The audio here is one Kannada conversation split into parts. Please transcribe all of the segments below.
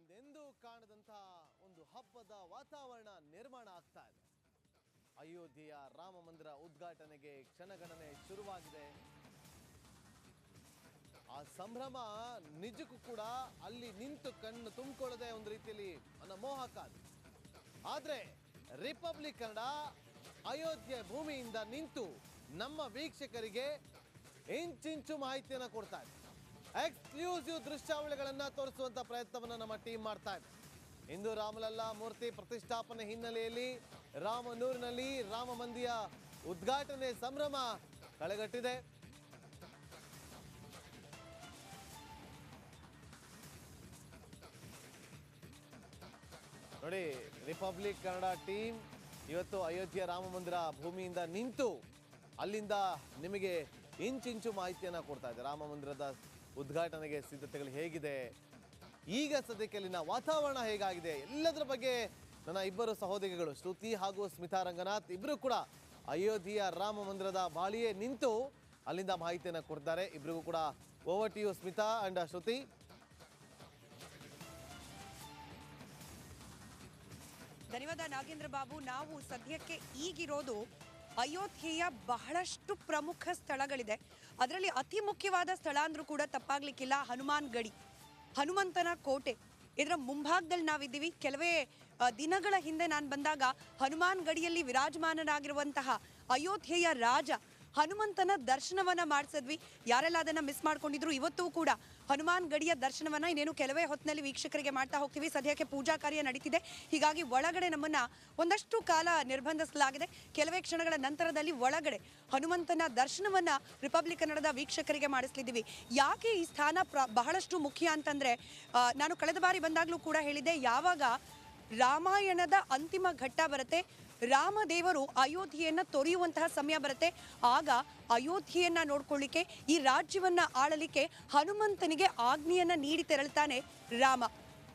ಹಿಂದೆಂದೂ ಕಾಣದಂತಹ ಒಂದು ಹಬ್ಬದ ವಾತಾವರಣ ನಿರ್ಮಾಣ ಆಗ್ತಾ ಇದೆ. ಅಯೋಧ್ಯೆಯ ರಾಮ ಮಂದಿರ ಉದ್ಘಾಟನೆಗೆ ಕ್ಷಣಗಣನೆ ಶುರುವಾಗಿದೆ. ಆ ಸಂಭ್ರಮ ನಿಜಕ್ಕೂ ಕೂಡ ಅಲ್ಲಿ ನಿಂತು ಕಣ್ಣು ತುಂಬಿಕೊಳ್ಳದೆ ಒಂದು ರೀತಿಯಲ್ಲಿ ಮನಮೋಹಕ. ಆದ್ರೆ ರಿಪಬ್ಲಿಕ್ ಕನ್ನಡ ಅಯೋಧ್ಯೆ ಭೂಮಿಯಿಂದ ನಿಂತು ನಮ್ಮ ವೀಕ್ಷಕರಿಗೆ ಇಂಚಿಂಚು ಮಾಹಿತಿಯನ್ನು ಕೊಡ್ತಾ ಇದೆ. ಎಕ್ಸ್ಕ್ಲೂಸಿವ್ ದೃಶ್ಯಾವಳಿಗಳನ್ನ ತೋರಿಸುವಂತ ಪ್ರಯತ್ನವನ್ನ ನಮ್ಮ ಟೀಮ್ ಮಾಡ್ತಾ ಇದೆ. ಇಂದು ರಾಮಲಲ್ಲಾ ಮೂರ್ತಿ ಪ್ರತಿಷ್ಠಾಪನೆ ಹಿನ್ನೆಲೆಯಲ್ಲಿ ರಾಮನೂರಿನಲ್ಲಿ ರಾಮ ಮಂದಿರ ಉದ್ಘಾಟನೆ ಸಂಭ್ರಮ ಕಳೆಗಟ್ಟಿದೆ. ನೋಡಿ, ರಿಪಬ್ಲಿಕ್ ಕನ್ನಡ ಟೀಮ್ ಇವತ್ತು ಅಯೋಧ್ಯೆಯ ರಾಮ ಮಂದಿರ ಭೂಮಿಯಿಂದ ನಿಂತು ಅಲ್ಲಿಂದ ನಿಮಗೆ ಇಂಚಿಂಚು ಮಾಹಿತಿಯನ್ನ ಕೊಡ್ತಾ ಇದೆ. ರಾಮ ಮಂದಿರದ ಉದ್ಘಾಟನೆಗೆ ಸಿದ್ಧತೆಗಳು ಹೇಗಿದೆ, ಈಗ ಸದ್ಯಕ್ಕೆ ಅಲ್ಲಿನ ವಾತಾವರಣ ಹೇಗಾಗಿದೆ, ಎಲ್ಲದರ ಬಗ್ಗೆ ನನ್ನ ಇಬ್ಬರು ಸಹೋದರಿಗಳು ಶ್ರುತಿ ಹಾಗೂ ಸ್ಮಿತಾ ರಂಗನಾಥ್ ಇಬ್ಬರು ಕೂಡ ಅಯೋಧ್ಯೆಯ ರಾಮ ಮಂದಿರದ ಬಾಳಿಯೇ ನಿಂತು ಅಲ್ಲಿಂದ ಮಾಹಿತಿಯನ್ನು ಕೊಡ್ತಾರೆ. ಇಬ್ಬರಿಗೂ ಕೂಡ over to you Smita and Shruti. ಧನ್ಯವಾದ ನಾಗೇಂದ್ರ ಬಾಬು. ನಾವು ಸದ್ಯಕ್ಕೆ ಈಗಿರೋದು ಅಯೋಧ್ಯೆಯ ಬಹಳಷ್ಟು ಪ್ರಮುಖ ಸ್ಥಳಗಳಿದೆ. ಅದರಲ್ಲಿ ಅತಿ ಮುಖ್ಯವಾದ ಸ್ಥಳ ಅಂದ್ರೂ ಕೂಡ ತಪ್ಪಾಗ್ಲಿಕ್ಕಿಲ್ಲ, ಹನುಮಾನ್ ಗಡಿ, ಹನುಮಂತನ ಕೋಟೆ. ಇದರ ಮುಂಭಾಗದಲ್ಲಿ ನಾವಿದ್ದೀವಿ. ಕೆಲವೇ ದಿನಗಳ ಹಿಂದೆ ನಾನು ಬಂದಾಗ ಹನುಮಾನ್ ಗಡಿಯಲ್ಲಿ ವಿರಾಜಮಾನನಾಗಿರುವಂತಹ ಅಯೋಧ್ಯೆಯ ರಾಜ ಹನುಮಂತನ ದರ್ಶನವನ್ನ ಮಾಡಿಸಿದ್ವಿ. ಯಾರೆಲ್ಲ ಅದನ್ನ ಮಿಸ್ ಮಾಡ್ಕೊಂಡಿದ್ರು, ಇವತ್ತು ಕೂಡ ಹನುಮಾನ್ ಗಡಿಯ ದರ್ಶನವನ್ನ ಇನ್ನೇನು ಕೆಲವೇ ಹೊತ್ತಿನಲ್ಲಿ ವೀಕ್ಷಕರಿಗೆ ಮಾಡ್ತಾ ಹೋಗ್ತೀವಿ. ಸದ್ಯಕ್ಕೆ ಪೂಜಾ ಕಾರ್ಯ ನಡೀತಿದೆ, ಹೀಗಾಗಿ ಒಳಗಡೆ ನಮ್ಮನ್ನ ಒಂದಷ್ಟು ಕಾಲ ನಿರ್ಬಂಧಿಸಲಾಗಿದೆ. ಕೆಲವೇ ಕ್ಷಣಗಳ ನಂತರದಲ್ಲಿ ಒಳಗಡೆ ಹನುಮಂತನ ದರ್ಶನವನ್ನ ರಿಪಬ್ಲಿಕ್ ಕನ್ನಡದ ವೀಕ್ಷಕರಿಗೆ ಮಾಡಿಸ್ಲಿದ್ದೀವಿ. ಯಾಕೆ ಈ ಸ್ಥಾನ ಬಹಳಷ್ಟು ಮುಖ್ಯ ಅಂತಂದ್ರೆ, ನಾನು ಕಳೆದ ಬಾರಿ ಬಂದಾಗ್ಲೂ ಕೂಡ ಹೇಳಿದ್ದೆ, ಯಾವಾಗ ರಾಮಾಯಣದ ಅಂತಿಮ ಘಟ್ಟ ಬರುತ್ತೆ, ರಾಮದೇವರು ಅಯೋಧ್ಯೆಯನ್ನ ತೊರೆಯುವಂತಹ ಸಮಯ ಬರುತ್ತೆ, ಆಗ ಅಯೋಧ್ಯೆಯನ್ನ ನೋಡ್ಕೊಳ್ಳಿಕ್ಕೆ, ಈ ರಾಜ್ಯವನ್ನ ಆಳಲಿಕ್ಕೆ ಹನುಮಂತನಿಗೆ ಆಜ್ಞೆಯನ್ನ ನೀಡಿ ತೆರಳುತ್ತಾನೆ ರಾಮ.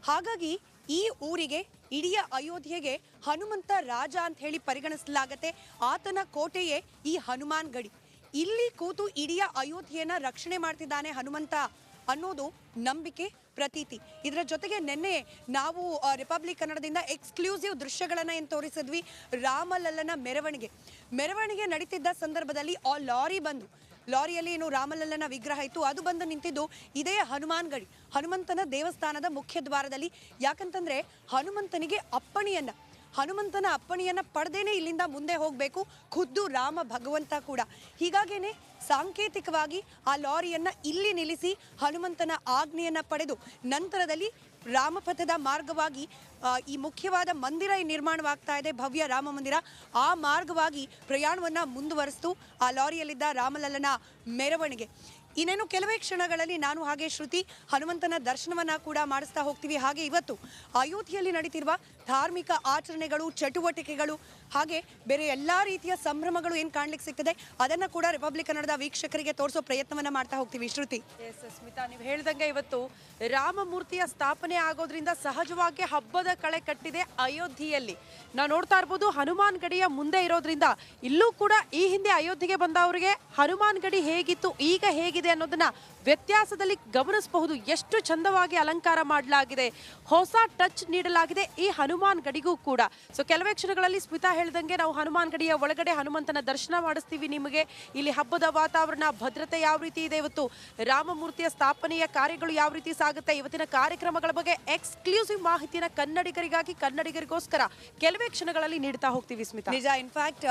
ಹಾಗಾಗಿ ಈ ಊರಿಗೆ, ಇಡೀ ಅಯೋಧ್ಯೆಗೆ ಹನುಮಂತ ರಾಜ ಅಂತ ಹೇಳಿ ಪರಿಗಣಿಸಲಾಗತ್ತೆ. ಆತನ ಕೋಟೆಯೇ ಈ ಹನುಮಾನ್ ಗಡಿ. ಇಲ್ಲಿ ಕೂತು ಇಡೀ ಅಯೋಧ್ಯೆಯನ್ನ ರಕ್ಷಣೆ ಮಾಡ್ತಿದ್ದಾನೆ ಹನುಮಂತ ಅನ್ನೋದು ನಂಬಿಕೆ, ಪ್ರತೀತಿ. ಇದರ ಜೊತೆಗೆ ನಿನ್ನೆ ನಾವು ರಿಪಬ್ಲಿಕ್ ಕನ್ನಡದಿಂದ ಎಕ್ಸ್ಕ್ಲೂಸಿವ್ ದೃಶ್ಯಗಳನ್ನ ಏನು ತೋರಿಸಿದ್ವಿ. ರಾಮಲಲ್ಲನ ಮೆರವಣಿಗೆ ನಡೀತಿದ್ದ ಸಂದರ್ಭದಲ್ಲಿ ಆ ಲಾರಿ ಬಂದು, ಲಾರಿಯಲ್ಲಿ ಏನು ರಾಮಲಲ್ಲನ ವಿಗ್ರಹ ಇತ್ತು ಅದು ಬಂದು ನಿಂತಿದ್ದು ಇದೇ ಹನುಮಾನ್ ಗಡಿ, ಹನುಮಂತನ ದೇವಸ್ಥಾನದ ಮುಖ್ಯ ದ್ವಾರದಲ್ಲಿ. ಯಾಕಂತಂದ್ರೆ ಹನುಮಂತನ ಅಪ್ಪಣೆಯನ್ನ ಪಡೆದೇನೆ ಇಲ್ಲಿಂದ ಮುಂದೆ ಹೋಗಬೇಕು ಖುದ್ದು ರಾಮ ಭಗವಂತ ಕೂಡ. ಹೀಗಾಗೇನೆ ಸಾಂಕೇತಿಕವಾಗಿ ಆ ಲಾರಿಯನ್ನ ಇಲ್ಲಿ ನಿಲ್ಲಿಸಿ ಹನುಮಂತನ ಆಜ್ಞೆಯನ್ನ ಪಡೆದು ನಂತರದಲ್ಲಿ ರಾಮಪಥದ ಮಾರ್ಗವಾಗಿ ಈ ಮುಖ್ಯವಾದ ಮಂದಿರ ನಿರ್ಮಾಣವಾಗ್ತಾ ಇದೆ, ಭವ್ಯ ರಾಮ ಮಂದಿರ. ಆ ಮಾರ್ಗವಾಗಿ ಪ್ರಯಾಣವನ್ನ ಮುಂದುವರಿಸ್ತು ಆ ಲಾರಿಯಲ್ಲಿದ್ದ ರಾಮಲಲ್ಲನ ಮೆರವಣಿಗೆ. ಇನ್ನೇನು ಕೆಲವೇ ಕ್ಷಣಗಳಲ್ಲಿ ನಾನು ಹಾಗೆ ಶ್ರುತಿ ಹನುಮಂತನ ದರ್ಶನವನ್ನ ಕೂಡ ಮಾಡಿಸ್ತಾ ಹೋಗ್ತೀವಿ. ಹಾಗೆ ಇವತ್ತು ಅಯೋಧ್ಯೆಯಲ್ಲಿ ನಡೀತಿರುವ ಧಾರ್ಮಿಕ ಆಚರಣೆಗಳು, ಚಟುವಟಿಕೆಗಳು, ಹಾಗೆ ಬೇರೆ ಎಲ್ಲಾ ರೀತಿಯ ಸಂಭ್ರಮಗಳು ಏನು ಕಾಣ್ಲಿಕ್ಕೆ ಸಿಗ್ತದೆ ಅದನ್ನ ಕೂಡ ರಿಪಬ್ಲಿಕ್ ಕನ್ನಡದ ವೀಕ್ಷಕರಿಗೆ ತೋರಿಸೋ ಪ್ರಯತ್ನವನ್ನ ಮಾಡ್ತಾ ಹೋಗ್ತೀವಿ. ಶ್ರುತಿ. ಸ್ಮಿತಾ, ನೀವು ಹೇಳಿದಂಗೆ ಇವತ್ತು ರಾಮಮೂರ್ತಿಯ ಸ್ಥಾಪನೆ ಆಗೋದ್ರಿಂದ ಸಹಜವಾಗಿ ಹಬ್ಬದ ಕಳೆ ಕಟ್ಟಿದೆ ಅಯೋಧ್ಯೆಯಲ್ಲಿ. ನಾವು ನೋಡ್ತಾ ಇರ್ಬೋದು, ಹನುಮಾನ್ ಗಡಿಯ ಮುಂದೆ ಇರೋದ್ರಿಂದ ಇಲ್ಲೂ ಕೂಡ ಈ ಹಿಂದೆ ಅಯೋಧ್ಯೆಗೆ ಬಂದವರಿಗೆ ಹನುಮಾನ್ ಗಡಿ ಹೇಗಿತ್ತು, ಈಗ ಹೇಗಿದೆ ಅನ್ನೋದನ್ನ ವ್ಯತ್ಯಾಸದಲ್ಲಿ ಗಮನಿಸಬಹುದು. ಎಷ್ಟು ಚಂದವಾಗಿ ಅಲಂಕಾರ ಮಾಡಲಾಗಿದೆ, ಹೊಸ ಟಚ್ ನೀಡಲಾಗಿದೆ ಈ ಹನುಮಾನ್ ಗಡಿಗೂ ಕೂಡ. ಸೊ ಕೆಲವೇ ಕ್ಷಣಗಳಲ್ಲಿ ಸ್ಮಿತಾ ಹೇಳಿದಂಗೆ ನಾವು ಹನುಮಾನ್ ಗಡಿಯ ಒಳಗಡೆ ಹನುಮಂತನ ದರ್ಶನ ಮಾಡಿಸ್ತೀವಿ ನಿಮಗೆ. ಇಲ್ಲಿ ಹಬ್ಬದ ವಾತಾವರಣ, ಭದ್ರತೆ ಯಾವ ರೀತಿ ಇದೆ, ಇವತ್ತು ರಾಮಮೂರ್ತಿಯ ಸ್ಥಾಪನೆಯ ಕಾರ್ಯಗಳು ಯಾವ ರೀತಿ ಸಾಗುತ್ತೆ, ಇವತ್ತಿನ ಕಾರ್ಯಕ್ರಮಗಳ ಬಗ್ಗೆ ಎಕ್ಸ್ಕ್ಲೂಸಿವ್ ಮಾಹಿತಿನ ಕನ್ನಡಿಗರಿಗಾಗಿ, ಕನ್ನಡಿಗರಿಗೋಸ್ಕರ ಕೆಲವೇ ಕ್ಷಣಗಳಲ್ಲಿ ನೀಡ್ತಾ ಹೋಗ್ತೀವಿ ಸ್ಮಿತಾ. ನಿಜ. ಇನ್ಫ್ಯಾಕ್ಟ್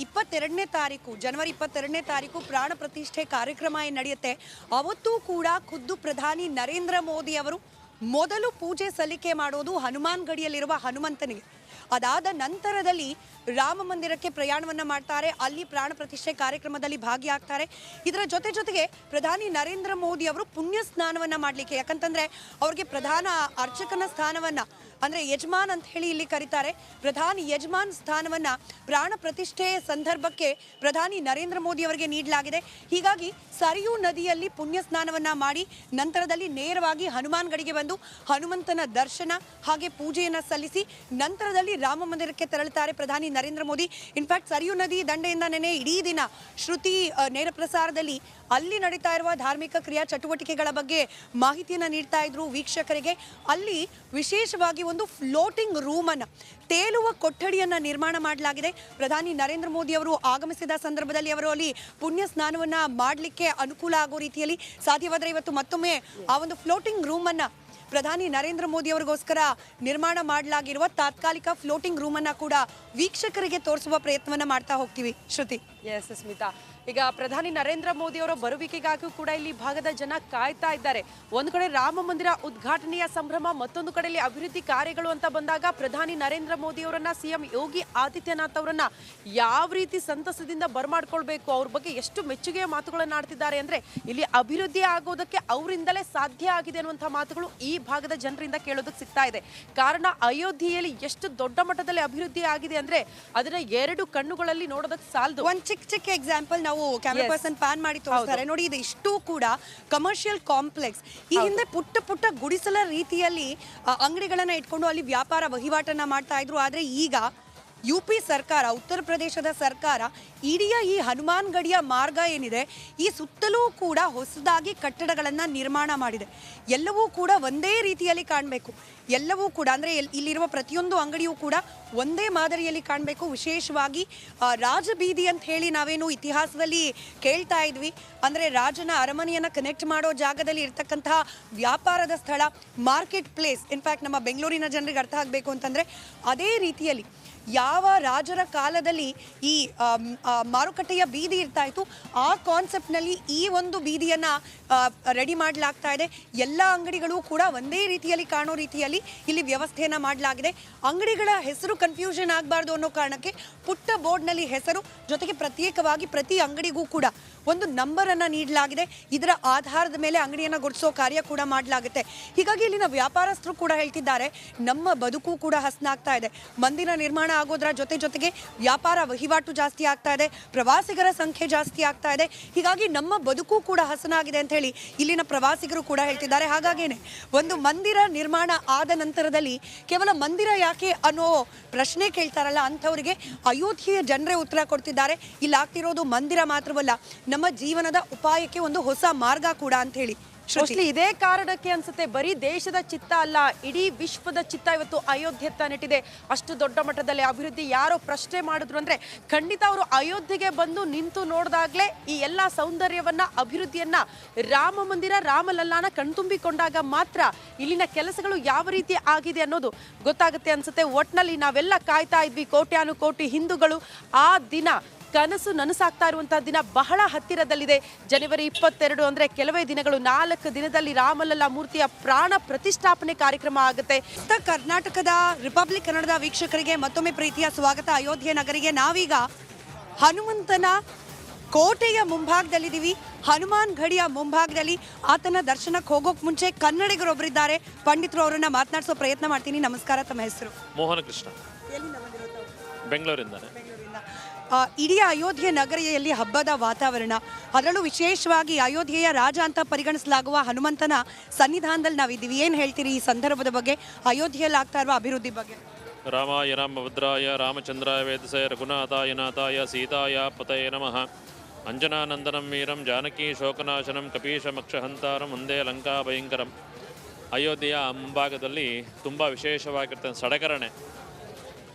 22ನೇ ತಾರೀಕು, ಜನವರಿ 22ನೇ ತಾರೀಕು ಪ್ರಾಣ ಪ್ರತಿಷ್ಠೆ ಕಾರ್ಯಕ್ರಮ ಏನು ನಡೆಯುತ್ತೆ, ಅವತ್ತೂ ಕೂಡ ಖುದ್ದು ಪ್ರಧಾನಿ ನರೇಂದ್ರ ಮೋದಿ ಅವರು ಮೊದಲು ಪೂಜೆ ಸಲ್ಲಿಕೆ ಮಾಡೋದು ಹನುಮಾನ್ ಗಡಿಯಲ್ಲಿರುವ ಹನುಮಂತನಿಗೆ. ಅದಾದ ನಂತರದಲ್ಲಿ ರಾಮ ಮಂದಿರಕ್ಕೆ ಪ್ರಯಾಣವನ್ನ ಮಾಡ್ತಾರೆ, ಅಲ್ಲಿ ಪ್ರಾಣ ಪ್ರತಿಷ್ಠೆ ಕಾರ್ಯಕ್ರಮದಲ್ಲಿ ಭಾಗಿಯಾಗ್ತಾರೆ. ಇದರ ಜೊತೆಗೆ ಪ್ರಧಾನಿ ನರೇಂದ್ರ ಮೋದಿ ಅವರು ಪುಣ್ಯ ಸ್ನಾನವನ್ನ ಮಾಡ್ಲಿಕ್ಕೆ, ಯಾಕಂತಂದ್ರೆ ಅವ್ರಿಗೆ ಪ್ರಧಾನ ಅರ್ಚಕನ ಸ್ಥಾನವನ್ನ, ಅಂದ್ರೆ ಯಜಮಾನ್ ಅಂತ ಹೇಳಿ ಇಲ್ಲಿ ಕರೀತಾರೆ, ಪ್ರಧಾನಿ ಯಜಮಾನ್ ಸ್ಥಾನವನ್ನ ಪ್ರಾಣ ಪ್ರತಿಷ್ಠೆ ಸಂದರ್ಭಕ್ಕೆ ಪ್ರಧಾನಿ ನರೇಂದ್ರ ಮೋದಿ ಅವರಿಗೆ ನೀಡಲಾಗಿದೆ. ಹೀಗಾಗಿ ಸರಿಯೂ ನದಿಯಲ್ಲಿ ಪುಣ್ಯ ಸ್ನಾನವನ್ನ ಮಾಡಿ ನಂತರದಲ್ಲಿ ನೇರವಾಗಿ ಹನುಮಾನ್ ಗಡಿಗೆ ಬಂದು ಹನುಮಂತನ ದರ್ಶನ ಹಾಗೆ ಪೂಜೆಯನ್ನ ಸಲ್ಲಿಸಿ ನಂತರದಲ್ಲಿ ರಾಮ ಮಂದಿರಕ್ಕೆ ತೆರಳುತ್ತಾರೆ ಪ್ರಧಾನಿ ನರೇಂದ್ರ ಮೋದಿ. ಇನ್ಫ್ಯಾಕ್ಟ್ ಸರಿಯೂ ನದಿ ದಂಡೆಯಿಂದ ನೆನೆ ಇಡೀ ದಿನ ಶ್ರುತಿ ನೇರ ಪ್ರಸಾರದಲ್ಲಿ ಅಲ್ಲಿ ನಡೀತಾ ಇರುವ ಧಾರ್ಮಿಕ ಕ್ರಿಯಾ ಚಟುವಟಿಕೆಗಳ ಬಗ್ಗೆ ಮಾಹಿತಿಯನ್ನು ನೀಡ್ತಾ ಇದ್ರು ವೀಕ್ಷಕರಿಗೆ. ಅಲ್ಲಿ ವಿಶೇಷವಾಗಿ ಒಂದು ಫ್ಲೋಟಿಂಗ್ ರೂಮ್ ಅನ್ನು, ತೇಲುವ ಕೊಠಡಿಯನ್ನ ನಿರ್ಮಾಣ ಮಾಡಲಾಗಿದೆ. ಪ್ರಧಾನಿ ನರೇಂದ್ರ ಮೋದಿ ಅವರು ಆಗಮಿಸಿದ ಸಂದರ್ಭದಲ್ಲಿ ಅವರು ಅಲ್ಲಿ ಪುಣ್ಯ ಸ್ನಾನವನ್ನ ಮಾಡಲಿಕ್ಕೆ ಅನುಕೂಲ ಆಗೋ ರೀತಿಯಲ್ಲಿ ಸಾಧ್ಯವಾದರೆ ಇವತ್ತು ಮತ್ತೊಮ್ಮೆ ಆ ಒಂದು ಫ್ಲೋಟಿಂಗ್ ರೂಮ್ ಅನ್ನ ಪ್ರಧಾನಿ ನರೇಂದ್ರ ಮೋದಿ ಅವರಿಗೋಸ್ಕರ ನಿರ್ಮಾಣ ಮಾಡಲಾಗಿರುವ ತಾತ್ಕಾಲಿಕ ಫ್ಲೋಟಿಂಗ್ ರೂಮ್ ಅನ್ನ ಕೂಡ ವೀಕ್ಷಕರಿಗೆ ತೋರಿಸುವ ಪ್ರಯತ್ನವನ್ನ ಮಾಡ್ತಾ ಹೋಗ್ತೀವಿ. ಶ್ರುತಿ. ಎಸ್ ಸ್ಮಿತಾ, ಈಗ ಪ್ರಧಾನಿ ನರೇಂದ್ರ ಮೋದಿ ಅವರ ಬರುವಿಕೆಗಾಗಿಯೂ ಕೂಡ ಇಲ್ಲಿ ಭಾಗದ ಜನ ಕಾಯ್ತಾ ಇದ್ದಾರೆ. ಒಂದು ಕಡೆ ರಾಮ ಮಂದಿರ ಉದ್ಘಾಟನೆಯ ಸಂಭ್ರಮ, ಮತ್ತೊಂದು ಕಡೆಯಲ್ಲಿ ಅಭಿವೃದ್ಧಿ ಕಾರ್ಯಗಳು ಅಂತ ಬಂದಾಗ ಪ್ರಧಾನಿ ನರೇಂದ್ರ ಮೋದಿ ಅವರನ್ನ ಸಿಎಂ ಯೋಗಿ ಆದಿತ್ಯನಾಥ್ ಅವರನ್ನ ಯಾವ ರೀತಿ ಸಂತಸದಿಂದ ಬರಮಾಡ್ಕೊಳ್ಬೇಕು, ಅವ್ರ ಬಗ್ಗೆ ಎಷ್ಟು ಮೆಚ್ಚುಗೆಯ ಮಾತುಗಳನ್ನ ಆಡ್ತಿದ್ದಾರೆ ಅಂದ್ರೆ ಇಲ್ಲಿ ಅಭಿವೃದ್ಧಿ ಆಗೋದಕ್ಕೆ ಅವರಿಂದಲೇ ಸಾಧ್ಯ ಆಗಿದೆ ಅನ್ನುವಂತಹ ಮಾತುಗಳು ಈ ಭಾಗದ ಜನರಿಂದ ಕೇಳೋದಕ್ಕೆ ಸಿಗ್ತಾ ಇದೆ. ಕಾರಣ ಅಯೋಧ್ಯೆಯಲ್ಲಿ ಎಷ್ಟು ದೊಡ್ಡ ಮಟ್ಟದಲ್ಲಿ ಅಭಿವೃದ್ಧಿ ಆಗಿದೆ ಅಂದ್ರೆ ಅದನ್ನ ಎರಡು ಕಣ್ಣುಗಳಲ್ಲಿ ನೋಡೋದಕ್ಕೆ ಸಾಲದು. ಒಂದ್ ಚಿಕ್ಕ ಎಕ್ಸಾಂಪಲ್ ನಾವು ಕ್ಯಾಮೆರಾ ಪರ್ಸನ್ ಪ್ಯಾನ್ ಮಾಡಿ ತೋರಿಸ್ತಾರೆ ನೋಡಿ. ಇದು ಇಷ್ಟು ಕೂಡ ಕಮರ್ಷಿಯಲ್ ಕಾಂಪ್ಲೆಕ್ಸ್. ಈ ಹಿಂದೆ ಪುಟ್ಟ ಗುಡಿಸಲ ರೀತಿಯಲ್ಲಿ ಅಂಗಡಿಗಳನ್ನ ಇಟ್ಕೊಂಡು ಅಲ್ಲಿ ವ್ಯಾಪಾರ ವಹಿವಾಟನ್ನ ಮಾಡ್ತಾ ಇದ್ರು. ಆದ್ರೆ ಈಗ UP ಸರ್ಕಾರ, ಉತ್ತರ ಪ್ರದೇಶದ ಸರ್ಕಾರ ಇಡೀ ಈ ಹನುಮಾನ್ ಗಡಿಯ ಮಾರ್ಗ ಏನಿದೆ ಈ ಸುತ್ತಲೂ ಕೂಡ ಹೊಸದಾಗಿ ಕಟ್ಟಡಗಳನ್ನು ನಿರ್ಮಾಣ ಮಾಡಿದೆ. ಎಲ್ಲವೂ ಕೂಡ ಒಂದೇ ರೀತಿಯಲ್ಲಿ ಕಾಣಬೇಕು. ಎಲ್ಲವೂ ಕೂಡ ಅಂದರೆ ಇಲ್ಲಿರುವ ಪ್ರತಿಯೊಂದು ಅಂಗಡಿಯೂ ಕೂಡ ಒಂದೇ ಮಾದರಿಯಲ್ಲಿ ಕಾಣಬೇಕು. ವಿಶೇಷವಾಗಿ ರಾಜಬೀದಿ ಅಂತ ಹೇಳಿ ನಾವೇನು ಇತಿಹಾಸದಲ್ಲಿ ಕೇಳ್ತಾ ಇದ್ವಿ, ಅಂದರೆ ರಾಜನ ಅರಮನೆಯನ್ನು ಕನೆಕ್ಟ್ ಮಾಡೋ ಜಾಗದಲ್ಲಿ ಇರ್ತಕ್ಕಂತಹ ವ್ಯಾಪಾರದ ಸ್ಥಳ, ಮಾರ್ಕೆಟ್ ಪ್ಲೇಸ್. ಇನ್ಫ್ಯಾಕ್ಟ್ ನಮ್ಮ ಬೆಂಗಳೂರಿನ ಜನರಿಗೆ ಅರ್ಥ ಆಗಬೇಕು ಅಂತಂದರೆ ಅದೇ ರೀತಿಯಲ್ಲಿ ಯಾವ ರಾಜರ ಕಾಲದಲ್ಲಿ ಈ ಮಾರುಕಟ್ಟೆಯ ಬೀದಿ ಇರ್ತಾ ಇತ್ತು ಆ ಕಾನ್ಸೆಪ್ಟ್ನಲ್ಲಿ ಈ ಒಂದು ಬೀದಿಯನ್ನು ರೆಡಿ ಮಾಡಲಾಗ್ತಾ ಇದೆ. ಎಲ್ಲ ಅಂಗಡಿಗಳು ಕೂಡ ಒಂದೇ ರೀತಿಯಲ್ಲಿ ಕಾಣೋ ರೀತಿಯಲ್ಲಿ ಇಲ್ಲಿ ವ್ಯವಸ್ಥೆಯನ್ನು ಮಾಡಲಾಗಿದೆ. ಅಂಗಡಿಗಳ ಹೆಸರು ಕನ್ಫ್ಯೂಷನ್ ಆಗಬಾರ್ದು ಅನ್ನೋ ಕಾರಣಕ್ಕೆ ಪುಟ್ಟ ಬೋರ್ಡ್ನಲ್ಲಿ ಹೆಸರು ಜೊತೆಗೆ ಪ್ರತ್ಯೇಕವಾಗಿ ಪ್ರತಿ ಅಂಗಡಿಗೂ ಕೂಡ ಒಂದು ನಂಬರನ್ನು ನೀಡಲಾಗಿದೆ. ಇದರ ಆಧಾರದ ಮೇಲೆ ಅಂಗಡಿಯನ್ನು ಗುರುತಿಸೋ ಕಾರ್ಯ ಕೂಡ ಮಾಡಲಾಗುತ್ತೆ. ಹೀಗಾಗಿ ಇಲ್ಲಿನ ವ್ಯಾಪಾರಸ್ಥರು ಕೂಡ ಹೇಳ್ತಿದ್ದಾರೆ ನಮ್ಮ ಬದುಕು ಕೂಡ ಹಸನಾಗ್ತಾ ಇದೆ. ಮಂದಿರ ನಿರ್ಮಾಣ ಆಗೋದ್ರ ಜೊತೆಗೆ ವ್ಯಾಪಾರ ವಹಿವಾಟು ಜಾಸ್ತಿ ಆಗ್ತಾ ಇದೆ, ಪ್ರವಾಸಿಗರ ಸಂಖ್ಯೆ ಜಾಸ್ತಿ ಆಗ್ತಾ ಇದೆ. ಹೀಗಾಗಿ ನಮ್ಮ ಬದುಕು ಕೂಡ ಹಸನಾಗಿದೆ ಅಂತ ಹೇಳಿ ಇಲ್ಲಿನ ಪ್ರವಾಸಿಗರು ಕೂಡ ಹೇಳ್ತಿದ್ದಾರೆ. ಹಾಗಾಗೇನೆ ಒಂದು ಮಂದಿರ ನಿರ್ಮಾಣ ಆದ ನಂತರದಲ್ಲಿ ಕೇವಲ ಮಂದಿರ ಯಾಕೆ ಅನ್ನೋ ಪ್ರಶ್ನೆ ಕೇಳ್ತಾರಲ್ಲ ಅಂಥವರಿಗೆ ಅಯೋಧ್ಯೆಯ ಜನರೇ ಉತ್ತರ ಕೊಡ್ತಿದ್ದಾರೆ. ಇಲ್ಲಿ ಆಗ್ತಿರೋದು ಮಂದಿರ ಮಾತ್ರವಲ್ಲ, ನಮ್ಮ ಜೀವನದ ಉಪಾಯಕ್ಕೆ ಒಂದು ಹೊಸ ಮಾರ್ಗ ಕೂಡ ಅಂತ ಹೇಳಿ. ಮೋಸ್ಟ್ಲಿ ಇದೇ ಕಾರಣಕ್ಕೆ ಅನ್ಸುತ್ತೆ ಬರೀ ದೇಶದ ಚಿತ್ತ ಅಲ್ಲ, ಇಡೀ ವಿಶ್ವದ ಚಿತ್ತ ಇವತ್ತು ಅಯೋಧ್ಯೆತ್ತ ನೆಟ್ಟಿದೆ. ಅಷ್ಟು ದೊಡ್ಡ ಮಟ್ಟದಲ್ಲಿ ಅಭಿವೃದ್ಧಿ ಯಾರೋ ಪ್ರಶ್ನೆ ಮಾಡಿದ್ರು ಅಂದ್ರೆ ಖಂಡಿತ ಅವರು ಅಯೋಧ್ಯೆಗೆ ಬಂದು ನಿಂತು ನೋಡಿದಾಗ್ಲೇ ಈ ಎಲ್ಲಾ ಸೌಂದರ್ಯವನ್ನ, ಅಭಿವೃದ್ಧಿಯನ್ನ, ರಾಮ ಮಂದಿರ, ರಾಮಲಲ್ಲಾನ ಕಣ್ತುಂಬಿಕೊಂಡಾಗ ಮಾತ್ರ ಇಲ್ಲಿನ ಕೆಲಸಗಳು ಯಾವ ರೀತಿ ಆಗಿದೆ ಅನ್ನೋದು ಗೊತ್ತಾಗುತ್ತೆ ಅನ್ಸುತ್ತೆ. ಒಟ್ನಲ್ಲಿ ನಾವೆಲ್ಲ ಕಾಯ್ತಾ ಇದ್ವಿ, ಕೋಟ್ಯಾನುಕೋಟಿ ಹಿಂದೂಗಳು ಆ ದಿನ ಕನಸು ನನಸಾಗ್ತಾ ಇರುವಂತಹ ದಿನ ಬಹಳ ಹತ್ತಿರದಲ್ಲಿದೆ. ಜನವರಿ 22 ಅಂದ್ರೆ ಕೆಲವೇ ದಿನಗಳು, 4 ದಿನದಲ್ಲಿ ರಾಮಲಲ್ಲಾ ಮೂರ್ತಿಯ ಪ್ರಾಣ ಪ್ರತಿಷ್ಠಾಪನೆ ಕಾರ್ಯಕ್ರಮ ಆಗುತ್ತೆ. ಕರ್ನಾಟಕದ ರಿಪಬ್ಲಿಕ್ ಕನ್ನಡದ ವೀಕ್ಷಕರಿಗೆ ಮತ್ತೊಮ್ಮೆ ಪ್ರೀತಿಯ ಸ್ವಾಗತ ಅಯೋಧ್ಯೆ ನಗರಿಗೆ. ನಾವೀಗ ಹನುಮಂತನ ಕೋಟೆಯ ಮುಂಭಾಗದಲ್ಲಿದ್ದೀವಿ. ಹನುಮಾನ್ ಗಡಿಯ ಮುಂಭಾಗದಲ್ಲಿ ಆತನ ದರ್ಶನಕ್ಕೆ ಹೋಗೋಕ್ ಮುಂಚೆ ಕನ್ನಡಿಗರೊಬ್ಬರಿದ್ದಾರೆ, ಪಂಡಿತರು. ಅವರನ್ನ ಮಾತನಾಡಿಸೋ ಪ್ರಯತ್ನ ಮಾಡ್ತೀನಿ. ನಮಸ್ಕಾರ, ತಮ್ಮ ಹೆಸರು? ಮೋಹನ ಕೃಷ್ಣ, ಬೆಂಗಳೂರಿಂದ. ಇಡೀ ಅಯೋಧ್ಯೆ ನಗರಿಯಲ್ಲಿ ಹಬ್ಬದ ವಾತಾವರಣ, ಅದರಲ್ಲೂ ವಿಶೇಷವಾಗಿ ಅಯೋಧ್ಯೆಯ ರಾಜ ಅಂತ ಪರಿಗಣಿಸಲಾಗುವ ಹನುಮಂತನ ಸನ್ನಿಧಾನದಲ್ಲಿ ನಾವಿದ್ದೀವಿ. ಏನು ಹೇಳ್ತೀರಿ ಈ ಸಂದರ್ಭದ ಬಗ್ಗೆ, ಅಯೋಧ್ಯೆಯಲ್ಲಿ ಆಗ್ತಾ ಇರುವ ಅಭಿವೃದ್ಧಿ ಬಗ್ಗೆ? ರಾಮಾಯ ರಾಮಭದ್ರಾಯ ರಾಮಚಂದ್ರಾಯ ವೇದಸೆ ರಘುನಾಥಾಯ ನಾಥಾಯ ಸೀತಾಯ ಪತಯೇ ನಮಃ. ಅಂಜನಾನಂದನಂ ವೀರಂ ಜಾನಕಿ ಶೋಕನಾಶನಂ ಕಪೀಶಮಕ್ಷಹಂತಾರಂ ಒಂದೇ ಲಂಕಾ ಭಯಂಕರಂ. ಅಯೋಧ್ಯೆಯ ಮುಂಭಾಗದಲ್ಲಿ ತುಂಬ ವಿಶೇಷವಾಗಿರ್ತಕ್ಕಂಥ ಸಡಗರಣೆ.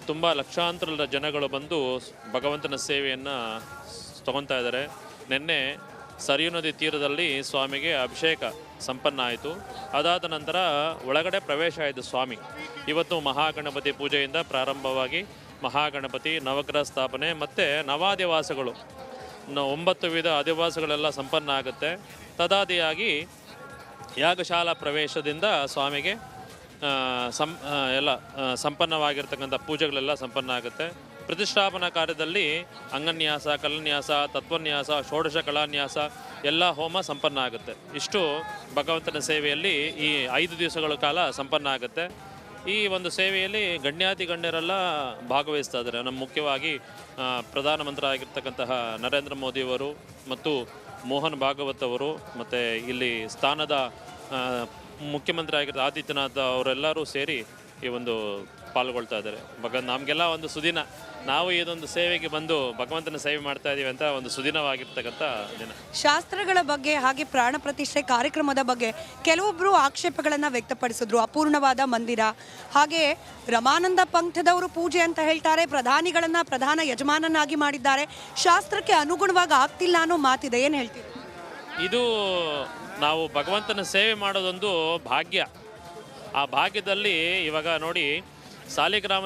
ತುಂಬ ಲಕ್ಷಾಂತರ ಜನಗಳು ಬಂದು ಭಗವಂತನ ಸೇವೆಯನ್ನು ತಗೊತಾ ಇದ್ದಾರೆ. ನಿನ್ನೆ ಸರಿಯೂ ನದಿ ತೀರದಲ್ಲಿ ಸ್ವಾಮಿಗೆ ಅಭಿಷೇಕ ಸಂಪನ್ನ ಆಯಿತು. ಅದಾದ ನಂತರ ಒಳಗಡೆ ಪ್ರವೇಶ ಆಯಿತು ಸ್ವಾಮಿ. ಇವತ್ತು ಮಹಾಗಣಪತಿ ಪೂಜೆಯಿಂದ ಪ್ರಾರಂಭವಾಗಿ ಮಹಾಗಣಪತಿ, ನವಗ್ರಹ ಸ್ಥಾಪನೆ ಮತ್ತು ನವಾದಿವಾಸಗಳು, 9 ವಿಧ ಅಧಿವಾಸಗಳೆಲ್ಲ ಸಂಪನ್ನ ಆಗುತ್ತೆ. ತದಾದಿಯಾಗಿ ಯಾಗಶಾಲಾ ಪ್ರವೇಶದಿಂದ ಸ್ವಾಮಿಗೆ ಎಲ್ಲ ಸಂಪನ್ನವಾಗಿರ್ತಕ್ಕಂಥ ಪೂಜೆಗಳೆಲ್ಲ ಸಂಪನ್ನ ಆಗುತ್ತೆ. ಪ್ರತಿಷ್ಠಾಪನಾ ಕಾರ್ಯದಲ್ಲಿ ಅಂಗನ್ಯಾಸ, ಕಲನ್ಯಾಸ, ತತ್ವನ್ಯಾಸ, ಷೋಡಶ ಕಲಾನ್ಯಾಸ ಎಲ್ಲ ಹೋಮ ಸಂಪನ್ನ ಆಗುತ್ತೆ. ಇಷ್ಟು ಭಗವಂತನ ಸೇವೆಯಲ್ಲಿ ಈ 5 ದಿವಸಗಳ ಕಾಲ ಸಂಪನ್ನ ಆಗುತ್ತೆ. ಈ ಒಂದು ಸೇವೆಯಲ್ಲಿ ಗಣ್ಯಾತಿ ಗಣ್ಯರೆಲ್ಲ ಭಾಗವಹಿಸ್ತಾ ಇದ್ದಾರೆ. ನಮ್ಮ ಮುಖ್ಯವಾಗಿ ಪ್ರಧಾನಮಂತ್ರಿ ಆಗಿರ್ತಕ್ಕಂತಹ ನರೇಂದ್ರ ಮೋದಿಯವರು ಮತ್ತು ಮೋಹನ್ ಭಾಗವತ್ ಅವರು, ಮತ್ತು ಇಲ್ಲಿ ಸ್ಥಾನದ ಮುಖ್ಯಮಂತ್ರಿ ಆಗಿರೋ ಆದಿತ್ಯನಾಥ್ ಅವರೆಲ್ಲರೂ ಸೇರಿ ಈ ಒಂದು ಪಾಲ್ಗೊಳ್ತಾ ಇದ್ದಾರೆ. ನಮಗೆಲ್ಲ ಒಂದು ಸುದಿನ, ನಾವು ಇದೊಂದು ಸೇವೆಗೆ ಬಂದು ಭಗವಂತನ ಸೇವೆ ಮಾಡ್ತಾ ಇದ್ದೀವಿ ಅಂತ ಒಂದು ಸುದಿನವಾಗಿರ್ತಕ್ಕಂಥ ದಿನ. ಶಾಸ್ತ್ರಗಳ ಬಗ್ಗೆ ಹಾಗೆ ಪ್ರಾಣ ಪ್ರತಿಷ್ಠೆ ಕಾರ್ಯಕ್ರಮದ ಬಗ್ಗೆ ಕೆಲವೊಬ್ಬರು ಆಕ್ಷೇಪಗಳನ್ನು ವ್ಯಕ್ತಪಡಿಸಿದ್ರು. ಅಪೂರ್ಣವಾದ ಮಂದಿರ, ಹಾಗೆ ರಮಾನಂದ ಪಂಥದವರು ಪೂಜೆ ಅಂತ ಹೇಳ್ತಾರೆ, ಪ್ರಧಾನಿಗಳನ್ನ ಪ್ರಧಾನ ಯಜಮಾನನಾಗಿ ಮಾಡಿದ್ದಾರೆ, ಶಾಸ್ತ್ರಕ್ಕೆ ಅನುಗುಣವಾಗಿ ಆಗ್ತಿಲ್ಲ ಅನ್ನೋ ಮಾತಿದೆ. ಏನು ಹೇಳ್ತೀರಿ? ಇದು ನಾವು ಭಗವಂತನ ಸೇವೆ ಮಾಡೋದೊಂದು ಭಾಗ್ಯ. ಆ ಭಾಗ್ಯದಲ್ಲಿ ಇವಾಗ ನೋಡಿ, ಸಾಲಿಗ್ರಾಮ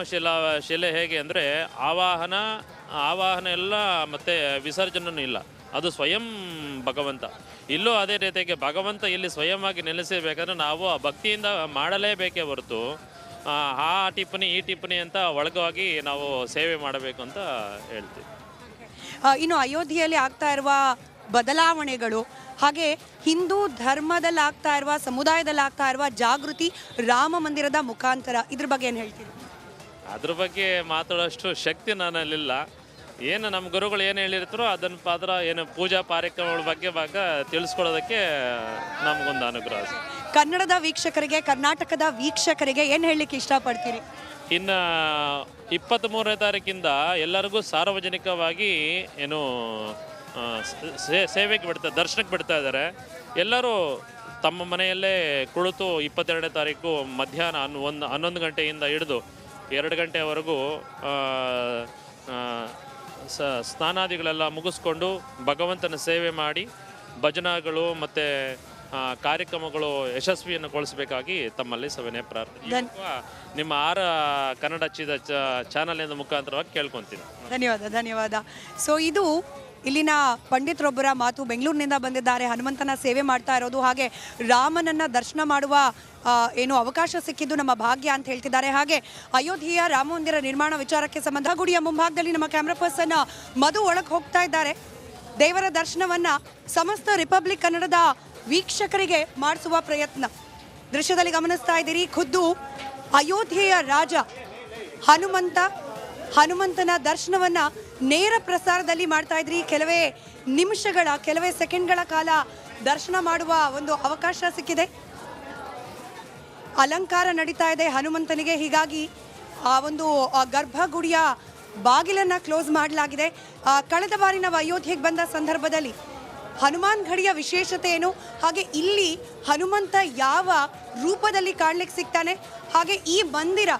ಶಿಲೆ ಹೇಗೆ ಅಂದರೆ ಆವಾಹನ ಎಲ್ಲ ಮತ್ತು ವಿಸರ್ಜನೂ ಇಲ್ಲ, ಅದು ಸ್ವಯಂ ಭಗವಂತ. ಇಲ್ಲೂ ಅದೇ ರೀತಿಯಾಗಿ ಭಗವಂತ ಇಲ್ಲಿ ಸ್ವಯಂವಾಗಿ ನೆಲೆಸಬೇಕಾದ್ರೆ ನಾವು ಆ ಭಕ್ತಿಯಿಂದ ಮಾಡಲೇಬೇಕೇ ಹೊರತು ಆ ಟಿಪ್ಪಣಿ ಈ ಟಿಪ್ಪಣಿ ಅಂತ ಒಳಗಾಗಿ ನಾವು ಸೇವೆ ಮಾಡಬೇಕು ಅಂತ ಹೇಳ್ತೀವಿ. ಇನ್ನು ಅಯೋಧ್ಯೆಯಲ್ಲಿ ಆಗ್ತಾ ಇರುವ ಬದಲಾವಣೆಗಳು, ಹಾಗೆ ಹಿಂದೂ ಧರ್ಮದಲ್ಲಿ ಆಗ್ತಾ ಇರುವ, ಸಮುದಾಯದಲ್ಲಿ ಆಗ್ತಾ ಇರುವ ಜಾಗೃತಿ ರಾಮ ಮಂದಿರದ ಮುಖಾಂತರ, ಇದ್ರ ಬಗ್ಗೆ ಏನು ಹೇಳ್ತೀರಿ? ಅದ್ರ ಬಗ್ಗೆ ಮಾತಾಡೋಷ್ಟು ಶಕ್ತಿ ನನ್ನಲ್ಲಿಲ್ಲ. ಏನು ನಮ್ಮ ಗುರುಗಳು ಏನು ಹೇಳಿರ್ತಾರೋ ಅದರ ಏನು ಪೂಜಾ ಕಾರ್ಯಕ್ರಮಗಳ ಬಗ್ಗೆ ತಿಳಿಸ್ಕೊಡೋದಕ್ಕೆ ನಮಗೊಂದು ಅನುಗ್ರಹ. ಕನ್ನಡದ ವೀಕ್ಷಕರಿಗೆ, ಕರ್ನಾಟಕದ ವೀಕ್ಷಕರಿಗೆ ಏನು ಹೇಳಲಿಕ್ಕೆ ಇಷ್ಟಪಡ್ತೀರಿ? ಇನ್ನು 23ನೇ ತಾರೀಕಿಂದ ಎಲ್ಲರಿಗೂ ಸಾರ್ವಜನಿಕವಾಗಿ ಏನು ಸೇವೆಗೆ ದರ್ಶನಕ್ಕೆ ಬಿಡ್ತಾ ಇದ್ದಾರೆ. ಎಲ್ಲರೂ ತಮ್ಮ ಮನೆಯಲ್ಲೇ ಕುಳಿತು 22ನೇ ತಾರೀಕು ಮಧ್ಯಾಹ್ನ 11 ಗಂಟೆಯಿಂದ ಹಿಡಿದು 2 ಗಂಟೆವರೆಗೂ ಸ್ನಾನಾದಿಗಳೆಲ್ಲ ಮುಗಿಸ್ಕೊಂಡು ಭಗವಂತನ ಸೇವೆ ಮಾಡಿ ಭಜನಗಳು ಮತ್ತು ಕಾರ್ಯಕ್ರಮಗಳು ಯಶಸ್ವಿಯನ್ನುಗೊಳಿಸಬೇಕಾಗಿ ತಮ್ಮಲ್ಲಿ ಸವಿನಯ ಪ್ರಾರ್ಥನೆ ನಿಮ್ಮ ಕನ್ನಡ ಚಾನಲಿನ ಮುಖಾಂತರವಾಗಿ ಕೇಳ್ಕೊತೀನಿ. ಧನ್ಯವಾದ. ಸೊ ಇದು ಇಲ್ಲಿನ ಪಂಡಿತರೊಬ್ಬರ ಮಾತು. ಬೆಂಗಳೂರಿನಿಂದ ಬಂದಿದ್ದಾರೆ, ಹನುಮಂತನ ಸೇವೆ ಮಾಡ್ತಾ ಇರೋದು, ಹಾಗೆ ರಾಮನನ್ನ ದರ್ಶನ ಮಾಡುವ ಏನು ಅವಕಾಶ ಸಿಕ್ಕಿದ್ದು ನಮ್ಮ ಭಾಗ್ಯ ಅಂತ ಹೇಳ್ತಿದ್ದಾರೆ. ಹಾಗೆ ಅಯೋಧ್ಯೆಯ ರಾಮ ಮಂದಿರ ನಿರ್ಮಾಣ ವಿಚಾರಕ್ಕೆ ಸಂಬಂಧ ಗುಡಿಯ ಮುಂಭಾಗದಲ್ಲಿ ನಮ್ಮ ಕ್ಯಾಮ್ರಾ ಪರ್ಸನ್ ಮಧು ಒಳಗೆ ಹೋಗ್ತಾ ಇದ್ದಾರೆ. ದೇವರ ದರ್ಶನವನ್ನ ಸಮಸ್ತ ರಿಪಬ್ಲಿಕ್ ಕನ್ನಡದ ವೀಕ್ಷಕರಿಗೆ ಮಾಡಿಸುವ ಪ್ರಯತ್ನ ದೃಶ್ಯದಲ್ಲಿ ಗಮನಿಸ್ತಾ ಇದ್ದೀರಿ. ಖುದ್ದು ಅಯೋಧ್ಯೆಯ ರಾಜ ಹನುಮಂತನ ದರ್ಶನವನ್ನ ನೇರ ಪ್ರಸಾರದಲ್ಲಿ ಮಾಡ್ತಾ ಇದ್ರಿ. ಕೆಲವೇ ಸೆಕೆಂಡ್ಗಳ ಕಾಲ ದರ್ಶನ ಮಾಡುವ ಒಂದು ಅವಕಾಶ ಸಿಕ್ಕಿದೆ. ಅಲಂಕಾರ ನಡೀತಾ ಇದೆ ಹನುಮಂತನಿಗೆ, ಹೀಗಾಗಿ ಆ ಒಂದು ಗರ್ಭಗುಡಿಯ ಬಾಗಿಲನ್ನ ಕ್ಲೋಸ್ ಮಾಡಲಾಗಿದೆ. ಕಳೆದ ಬಾರಿ ನಾವು ಅಯೋಧ್ಯೆಗೆ ಬಂದ ಸಂದರ್ಭದಲ್ಲಿ ಹನುಮಾನ್ ಗಡಿಯ ವಿಶೇಷತೆ ಏನು, ಹಾಗೆ ಇಲ್ಲಿ ಹನುಮಂತ ಯಾವ ರೂಪದಲ್ಲಿ ಕಾಣ್ಲಿಕ್ಕೆ ಸಿಗ್ತಾನೆ, ಹಾಗೆ ಈ ಮಂದಿರ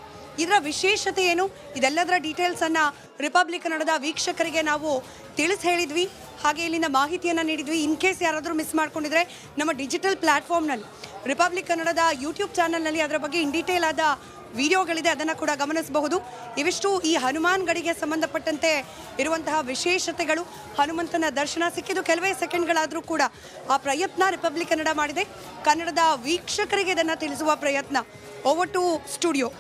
ಇದರ ವಿಶೇಷತೆ ಏನು, ಇದೆಲ್ಲದರ ಡೀಟೇಲ್ಸನ್ನು ರಿಪಬ್ಲಿಕ್ ಕನ್ನಡದ ವೀಕ್ಷಕರಿಗೆ ನಾವು ಹೇಳಿದ್ವಿ. ಹಾಗೆ ಇಲ್ಲಿಂದ ಮಾಹಿತಿಯನ್ನು ನೀಡಿದ್ವಿ. ಇನ್ ಕೇಸ್ ಯಾರಾದರೂ ಮಿಸ್ ಮಾಡ್ಕೊಂಡಿದ್ರೆ ನಮ್ಮ ಡಿಜಿಟಲ್ ಪ್ಲ್ಯಾಟ್ಫಾರ್ಮ್ನಲ್ಲಿ ರಿಪಬ್ಲಿಕ್ ಕನ್ನಡದ ಯೂಟ್ಯೂಬ್ ಚಾನಲ್ನಲ್ಲಿ ಅದರ ಬಗ್ಗೆ ಇನ್ ಡೀಟೇಲ್ ಆದ ವಿಡಿಯೋಗಳಿದೆ, ಅದನ್ನು ಕೂಡ ಗಮನಿಸಬಹುದು. ಇವಿಷ್ಟು ಈ ಹನುಮಾನ್ ಗಡಿಗೆ ಸಂಬಂಧಪಟ್ಟಂತೆ ಇರುವಂತಹ ವಿಶೇಷತೆಗಳು. ಹನುಮಂತನ ದರ್ಶನ ಸಿಕ್ಕಿದ್ದು ಕೆಲವೇ ಸೆಕೆಂಡ್ಗಳಾದರೂ ಕೂಡ ಆ ಪ್ರಯತ್ನ ರಿಪಬ್ಲಿಕ್ ಕನ್ನಡ ಮಾಡಿದೆ. ಕನ್ನಡದ ವೀಕ್ಷಕರಿಗೆ ಇದನ್ನು ತಿಳಿಸುವ ಪ್ರಯತ್ನ. Over to studio.